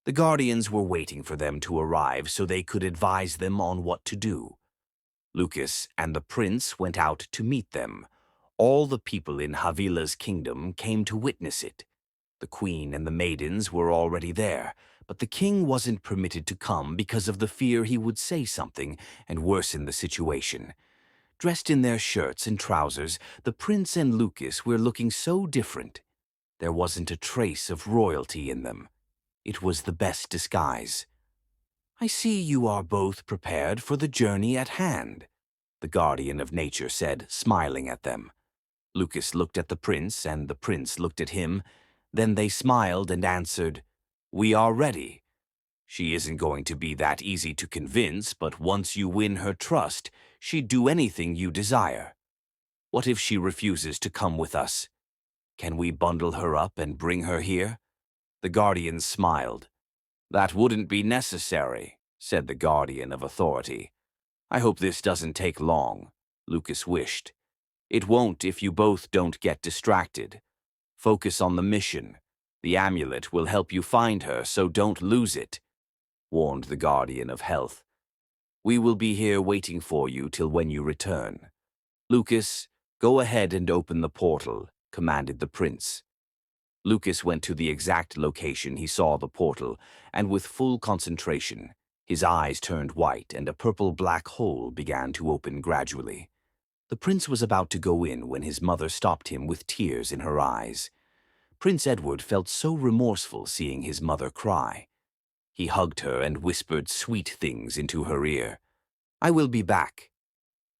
The guardians were waiting for them to arrive so they could advise them on what to do. Lucas and the prince went out to meet them. All the people in Havila's kingdom came to witness it. The queen and the maidens were already there, but the king wasn't permitted to come because of the fear he would say something and worsen the situation. Dressed in their shirts and trousers, the prince and Lucas were looking so different. There wasn't a trace of royalty in them. It was the best disguise. "I see you are both prepared for the journey at hand," the guardian of nature said, smiling at them. Lucas looked at the prince, and the prince looked at him. Then they smiled and answered, "We are ready. She isn't going to be that easy to convince, but once you win her trust, she'd do anything you desire. What if she refuses to come with us? Can we bundle her up and bring her here?" The guardian smiled. "That wouldn't be necessary," said the guardian of authority. "I hope this doesn't take long," Lucas wished. "It won't if you both don't get distracted. Focus on the mission. The amulet will help you find her, so don't lose it," warned the guardian of health. "We will be here waiting for you till when you return. Lucas, go ahead and open the portal," commanded the prince. Lucas went to the exact location he saw the portal, and with full concentration, his eyes turned white and a purple black hole began to open gradually. The prince was about to go in when his mother stopped him with tears in her eyes. Prince Edward felt so remorseful seeing his mother cry. He hugged her and whispered sweet things into her ear. "I will be back.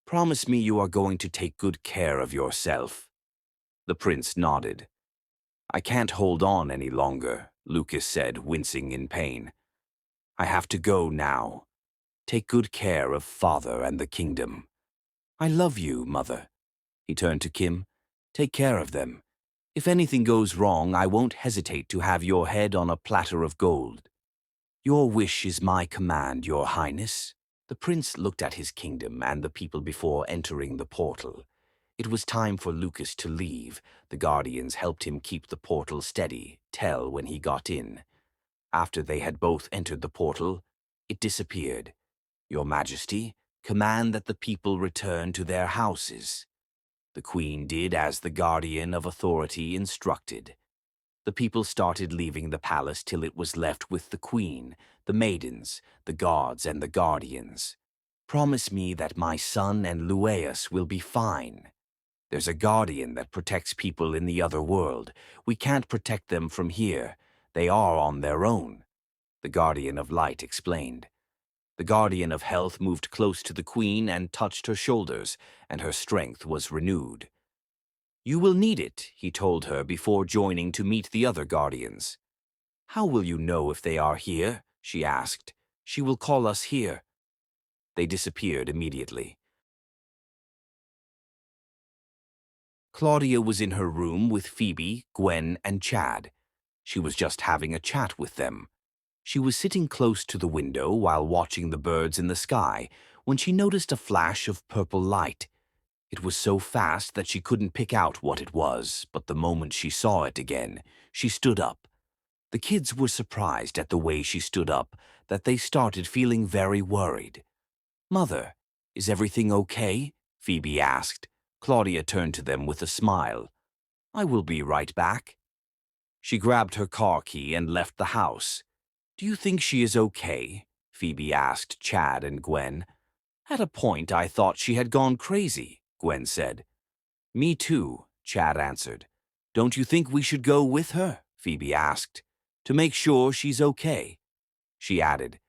Promise me you are going to take good care of yourself." The prince nodded. "I can't hold on any longer," Lucas said, wincing in pain. "I have to go now. Take good care of father and the kingdom." "I love you, mother." He turned to Kim. "Take care of them. If anything goes wrong, I won't hesitate to have your head on a platter of gold." "Your wish is my command, your highness." The prince looked at his kingdom and the people before entering the portal. It was time for Lucas to leave. The guardians helped him keep the portal steady, tell when he got in. After they had both entered the portal, it disappeared. "Your Majesty, command that the people return to their houses." The queen did as the guardian of authority instructed. The people started leaving the palace till it was left with the queen, the maidens, the guards, and the guardians. "Promise me that my son and Lueus will be fine. There's a guardian that protects people in the other world. We can't protect them from here. They are on their own," the guardian of light explained. The guardian of health moved close to the queen and touched her shoulders, and her strength was renewed. "You will need it," he told her before joining to meet the other guardians. "How will you know if they are here?" she asked. "She will call us here." They disappeared immediately. Claudia was in her room with Phoebe, Gwen, and Chad. She was just having a chat with them. She was sitting close to the window while watching the birds in the sky when she noticed a flash of purple light. It was so fast that she couldn't pick out what it was, but the moment she saw it again, she stood up. The kids were surprised at the way she stood up that they started feeling very worried. "Mother, is everything okay?" Phoebe asked. Claudia turned to them with a smile. "I will be right back." She grabbed her car key and left the house. "Do you think she is okay?" Phoebe asked Chad and Gwen. "At a point I thought she had gone crazy," Gwen said. "Me too," Chad answered. "Don't you think we should go with her?" Phoebe asked. "To make sure she's okay." She added,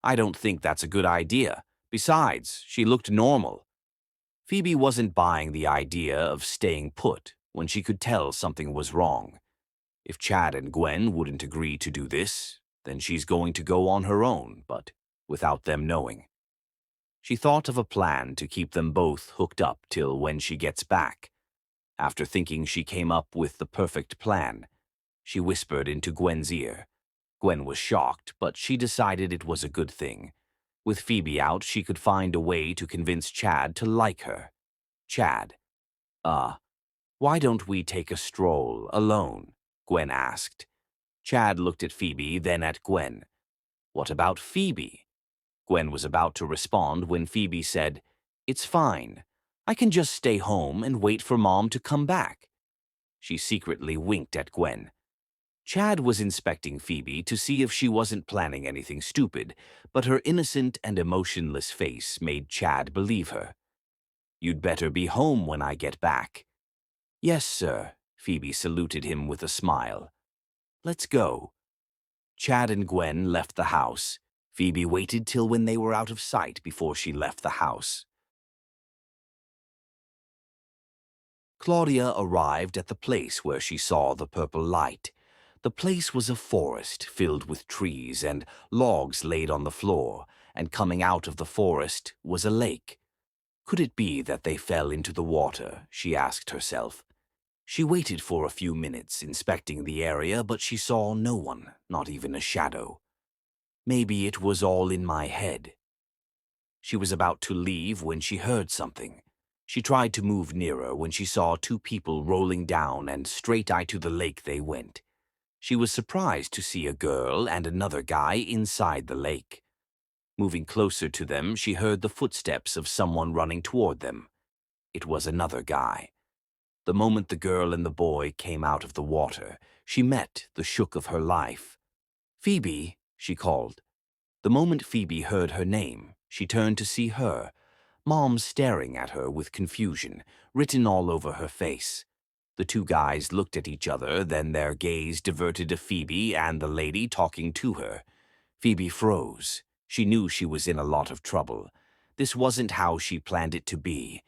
"I don't think that's a good idea. Besides, she looked normal." Phoebe wasn't buying the idea of staying put when she could tell something was wrong. If Chad and Gwen wouldn't agree to do this, then she's going to go on her own, but without them knowing. She thought of a plan to keep them both hooked up till when she gets back. After thinking she came up with the perfect plan, she whispered into Gwen's ear. Gwen was shocked, but she decided it was a good thing. With Phoebe out, she could find a way to convince Chad to like her. "Chad, why don't we take a stroll alone?" Gwen asked. Chad looked at Phoebe, then at Gwen. What about Phoebe? Gwen was about to respond when Phoebe said, "It's fine. I can just stay home and wait for Mom to come back." She secretly winked at Gwen. Chad was inspecting Phoebe to see if she wasn't planning anything stupid, but her innocent and emotionless face made Chad believe her. "You'd better be home when I get back." "Yes, sir," Phoebe saluted him with a smile. "Let's go." Chad and Gwen left the house. Phoebe waited till when they were out of sight before she left the house. Claudia arrived at the place where she saw the purple light. The place was a forest filled with trees and logs laid on the floor, and coming out of the forest was a lake. Could it be that they fell into the water, she asked herself. She waited for a few minutes, inspecting the area, but she saw no one, not even a shadow. Maybe it was all in my head. She was about to leave when she heard something. She tried to move nearer when she saw two people rolling down, and straight to the lake they went. She was surprised to see a girl and another guy inside the lake. Moving closer to them, she heard the footsteps of someone running toward them. It was another guy. The moment the girl and the boy came out of the water, she met the shook of her life. "Phoebe," she called. The moment Phoebe heard her name, she turned to see her, Mom staring at her with confusion, written all over her face. The two guys looked at each other, then their gaze diverted to Phoebe and the lady talking to her. Phoebe froze. She knew she was in a lot of trouble. This wasn't how she planned it to be.